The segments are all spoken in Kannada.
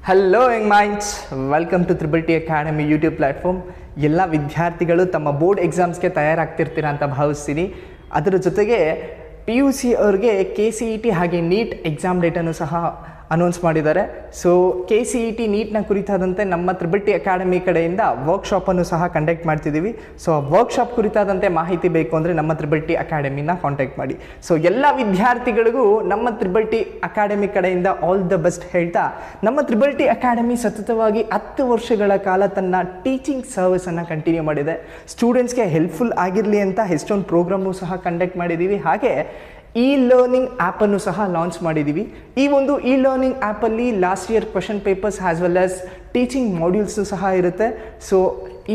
Hello young minds, welcome to Triple T Academy YouTube platform. ಎಲ್ಲ ವಿದ್ಯಾರ್ಥಿಗಳು ತಮ್ಮ ಬೋರ್ಡ್ ಎಕ್ಸಾಮ್ಸ್ಗೆ ತಯಾರಾಗ್ತಿರ್ತೀರ ಅಂತ ಭಾವಿಸ್ತೀನಿ. ಅದರ ಜೊತೆಗೆ PUC ಅವ್ರಿಗೆ KCET ಹಾಗೆ ನೀಟ್ ಎಕ್ಸಾಮ್ ಡೇಟನ್ನು ಸಹ ಅನೌನ್ಸ್ ಮಾಡಿದ್ದಾರೆ. ಸೊ KCET ನೀಟ್ನ ಕುರಿತಾದಂತೆ ನಮ್ಮ ತ್ರಿಬಲ್ ಟಿ ಅಕಾಡೆಮಿ ಕಡೆಯಿಂದ ವರ್ಕ್ಶಾಪನ್ನು ಸಹ ಕಂಡಕ್ಟ್ ಮಾಡ್ತಿದ್ದೀವಿ. ಸೊ ಆ ವರ್ಕ್ಶಾಪ್ ಕುರಿತಾದಂತೆ ಮಾಹಿತಿ ಬೇಕು ಅಂದರೆ ನಮ್ಮ ತ್ರಿಬಲ್ ಟಿ ಅಕಾಡೆಮಿನ ಕಾಂಟ್ಯಾಕ್ಟ್ ಮಾಡಿ. ಸೊ ಎಲ್ಲ ವಿದ್ಯಾರ್ಥಿಗಳಿಗೂ ನಮ್ಮ ತ್ರಿಬಲ್ ಟಿ ಅಕಾಡೆಮಿ ಕಡೆಯಿಂದ ಆಲ್ ದ ಬೆಸ್ಟ್ ಹೇಳ್ತಾ, ನಮ್ಮ ತ್ರಿಬಲ್ ಟಿ ಅಕಾಡೆಮಿ ಸತತವಾಗಿ 10 ವರ್ಷಗಳ ಕಾಲ ತನ್ನ ಟೀಚಿಂಗ್ ಸರ್ವಿಸನ್ನು ಕಂಟಿನ್ಯೂ ಮಾಡಿದೆ. ಸ್ಟೂಡೆಂಟ್ಸ್ಗೆ ಹೆಲ್ಪ್ಫುಲ್ ಆಗಿರಲಿ ಅಂತ ಎಷ್ಟೊಂದು ಪ್ರೋಗ್ರಾಮು ಸಹ ಕಂಡಕ್ಟ್ ಮಾಡಿದ್ದೀವಿ. ಹಾಗೆ ಲರ್ನಿಂಗ್ ಆ್ಯಪನ್ನು ಸಹ ಲಾಂಚ್ ಮಾಡಿದ್ದೀವಿ. ಈ ಒಂದು ಲರ್ನಿಂಗ್ ಆ್ಯಪಲ್ಲಿ last year question papers as well as teaching ಮಾಡ್ಯೂಲ್ಸು ಸಹ ಇರುತ್ತೆ. ಸೊ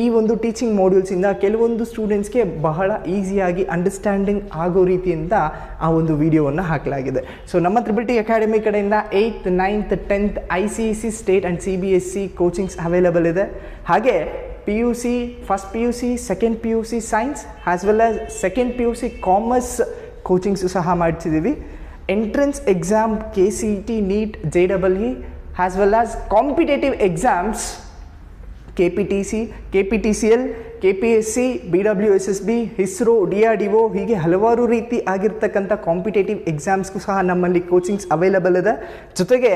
ಈ ಒಂದು ಟೀಚಿಂಗ್ ಮಾಡ್ಯೂಲ್ಸಿಂದ ಕೆಲವೊಂದು ಸ್ಟೂಡೆಂಟ್ಸ್ಗೆ ಬಹಳ ಈಸಿಯಾಗಿ ಅಂಡರ್ಸ್ಟ್ಯಾಂಡಿಂಗ್ ಆಗೋ ರೀತಿಯಿಂದ ಆ ಒಂದು ವಿಡಿಯೋವನ್ನು ಹಾಕಲಾಗಿದೆ. ಸೊ ನಮ್ಮ ತ್ರಿಬಲ್ ಟಿ ಅಕಾಡೆಮಿ ಕಡೆಯಿಂದ 8th, 9th, 10th ICSE state and CBSE coachings available ಇದೆ. ಹಾಗೆ PUC, first PUC, second PUC science as well as second PUC commerce coachings ಸಹ ಮಾಡ್ತಿದ್ದೀವಿ. Entrance exam KCET, NEET, JEE as well as competitive exams KPTC, KPTCL, KPSC, BWSSB, ISRO, DRDO ಹೀಗೆ ಹಲವಾರು ರೀತಿ ಆಗಿರ್ತಕ್ಕಂಥ ಕಾಂಪಿಟೇಟಿವ್ ಎಕ್ಸಾಮ್ಸ್ಗೂ ಸಹ ನಮ್ಮಲ್ಲಿ ಕೋಚಿಂಗ್ಸ್ ಅವೈಲಬಲ್ ಇದೆ. ಜೊತೆಗೆ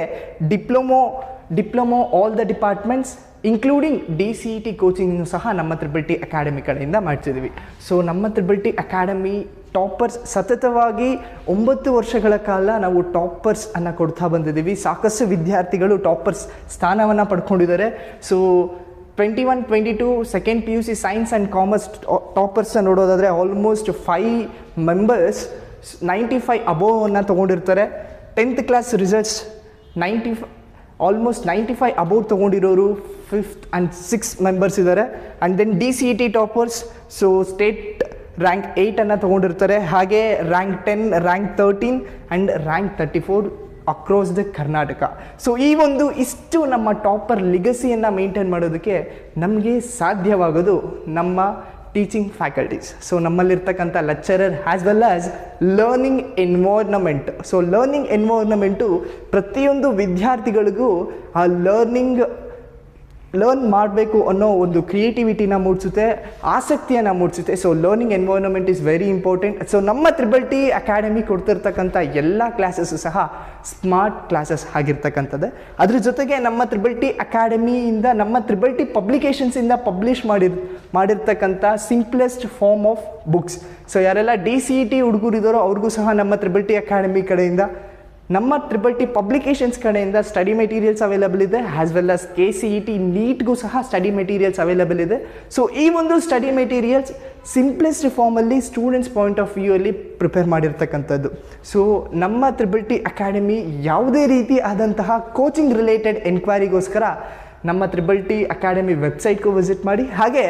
diploma all the departments including DCET ಕೋಚಿಂಗ್ನು ಸಹ ನಮ್ಮ ತ್ರಿಬಲ್ ಟಿ ಅಕಾಡೆಮಿ ಕಡೆಯಿಂದ ಮಾಡ್ತಿದ್ದೀವಿ. ಸೊ ನಮ್ಮ ತ್ರಿಬಲ್ ಟಿ ಅಕಾಡೆಮಿ ಟಾಪರ್ಸ್ ಸತತವಾಗಿ 9 ವರ್ಷಗಳ ಕಾಲ ನಾವು ಟಾಪರ್ಸ್ ಅನ್ನು ಕೊಡ್ತಾ ಬಂದಿದ್ದೀವಿ. ಸಾಕಷ್ಟು ವಿದ್ಯಾರ್ಥಿಗಳು ಟಾಪರ್ಸ್ ಸ್ಥಾನವನ್ನು ಪಡ್ಕೊಂಡಿದ್ದಾರೆ. So 21-22 second PUC science and commerce toppers ನೋಡೋದಾದರೆ ಆಲ್ಮೋಸ್ಟ್ 5 ಮೆಂಬರ್ಸ್ 95 ಅಬೋವನ್ನು ತೊಗೊಂಡಿರ್ತಾರೆ. 10th class results almost 95 above ತೊಗೊಂಡಿರೋರು 5th and 6th ಮೆಂಬರ್ಸ್ ಇದ್ದಾರೆ. And then DCET toppers so state rank 8 ತೊಗೊಂಡಿರ್ತಾರೆ. ಹಾಗೆ rank 10, rank 13 and rank 34 across the Karnataka. So ಈ ಒಂದು ಇಷ್ಟು ನಮ್ಮ ಟಾಪರ್ ಲಿಗಸಿಯನ್ನು ಮೇಂಟೈನ್ ಮಾಡೋದಕ್ಕೆ ನಮಗೆ ಸಾಧ್ಯವಾಗೋದು ನಮ್ಮ ಟೀಚಿಂಗ್ ಫ್ಯಾಕಲ್ಟೀಸ್. ಸೊ ನಮ್ಮಲ್ಲಿರ್ತಕ್ಕಂಥ lecturer as well as learning environment. So learning environment ಪ್ರತಿಯೊಂದು ವಿದ್ಯಾರ್ಥಿಗಳಿಗೂ ಆ ಲರ್ನ್ ಮಾಡಬೇಕು ಅನ್ನೋ ಒಂದು ಕ್ರಿಯೇಟಿವಿಟಿನ ಮೂಡಿಸುತ್ತೆ, ಆಸಕ್ತಿಯನ್ನು ಮೂಡಿಸುತ್ತೆ. So learning environment is very important. So ನಮ್ಮ ತ್ರಿಬಲ್ ಟಿ ಅಕಾಡೆಮಿ ಕೊಡ್ತಿರ್ತಕ್ಕಂಥ ಎಲ್ಲ ಕ್ಲಾಸಸ್ಸು ಸಹ ಸ್ಮಾರ್ಟ್ ಕ್ಲಾಸಸ್ ಆಗಿರ್ತಕ್ಕಂಥದ್ದೇ. ಅದ್ರ ಜೊತೆಗೆ ನಮ್ಮ ತ್ರಿಬಲ್ ಟಿ ಅಕಾಡೆಮಿಯಿಂದ ನಮ್ಮ ತ್ರಿಬಲ್ ಟಿ ಪಬ್ಲಿಕೇಶನ್ಸಿಂದ ಪಬ್ಲಿಷ್ ಮಾಡಿರ್ತಕ್ಕಂಥ simplest form of books. So ಯಾರೆಲ್ಲ DCET ಹುಡುಗರಿದ್ದಾರೋ ಅವ್ರಿಗೂ ಸಹ ನಮ್ಮ ತ್ರಿಬಲ್ ಟಿ ಅಕಾಡೆಮಿ ಕಡೆಯಿಂದ, ನಮ್ಮ ತ್ರಿಬಲ್ ಟಿ ಪಬ್ಲಿಕೇಶನ್ಸ್ ಕಡೆಯಿಂದ ಸ್ಟಡಿ ಮೆಟೀರಿಯಲ್ಸ್ ಅವೈಲಬಲ್ ಇದೆ. ಆ್ಯಸ್ ವೆಲ್ ಆಸ್ KCET ನೀಟ್ಗೂ ಸಹ ಸ್ಟಡಿ ಮೆಟೀರಿಯಲ್ಸ್ ಅವೈಲಬಲ್ ಇದೆ. ಸೊ ಈ ಒಂದು ಸ್ಟಡಿ ಮೆಟೀರಿಯಲ್ಸ್ ಸಿಂಪ್ಲೆಸ್ಟ್ ಫಾರ್ಮಲ್ಲಿ ಸ್ಟೂಡೆಂಟ್ಸ್ ಪಾಯಿಂಟ್ ಆಫ್ ವ್ಯೂ ಅಲ್ಲಿ ಪ್ರಿಪೇರ್ ಮಾಡಿರ್ತಕ್ಕಂಥದ್ದು. ಸೊ ನಮ್ಮ ತ್ರಿಬಲ್ ಟಿ ಅಕಾಡೆಮಿ ಯಾವುದೇ ರೀತಿ ಆದಂತಹ ಕೋಚಿಂಗ್ ರಿಲೇಟೆಡ್ ಎನ್ಕ್ವೈರಿಗೋಸ್ಕರ ನಮ್ಮ ತ್ರಿಬಲ್ ಟಿ ಅಕಾಡೆಮಿ ವೆಬ್ಸೈಟ್ಗೂ ವಿಸಿಟ್ ಮಾಡಿ. ಹಾಗೆ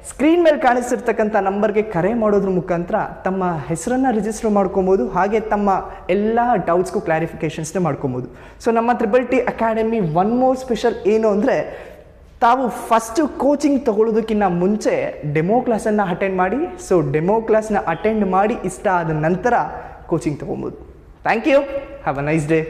ಸ್ಕ್ರೀನ್ ಮೇಲೆ ಕಾಣಿಸ್ತಿರ್ತಕ್ಕಂಥ ನಂಬರ್ಗೆ ಕರೆ ಮಾಡೋದ್ರ ಮುಖಾಂತರ ತಮ್ಮ ಹೆಸರನ್ನು ರಿಜಿಸ್ಟರ್ ಮಾಡ್ಕೊಬೋದು. ಹಾಗೆ ತಮ್ಮ ಎಲ್ಲ ಡೌಟ್ಸ್ಗೂ ಕ್ಲಾರಿಫಿಕೇಷನ್ಸ್ನ ಮಾಡ್ಕೊಬೋದು. ಸೊ ನಮ್ಮ Triple T Academy one more special ಏನು ಅಂದರೆ, ತಾವು ಫಸ್ಟು ಕೋಚಿಂಗ್ ತೊಗೊಳ್ಳೋದಕ್ಕಿಂತ ಮುಂಚೆ ಡೆಮೋ ಕ್ಲಾಸನ್ನು ಅಟೆಂಡ್ ಮಾಡಿ. ಸೊ ಡೆಮೋ ಕ್ಲಾಸ್ನ ಅಟೆಂಡ್ ಮಾಡಿ ಇಷ್ಟ ಆದ ನಂತರ ಕೋಚಿಂಗ್ ತೊಗೊಬೋದು. Thank you. Have a nice day.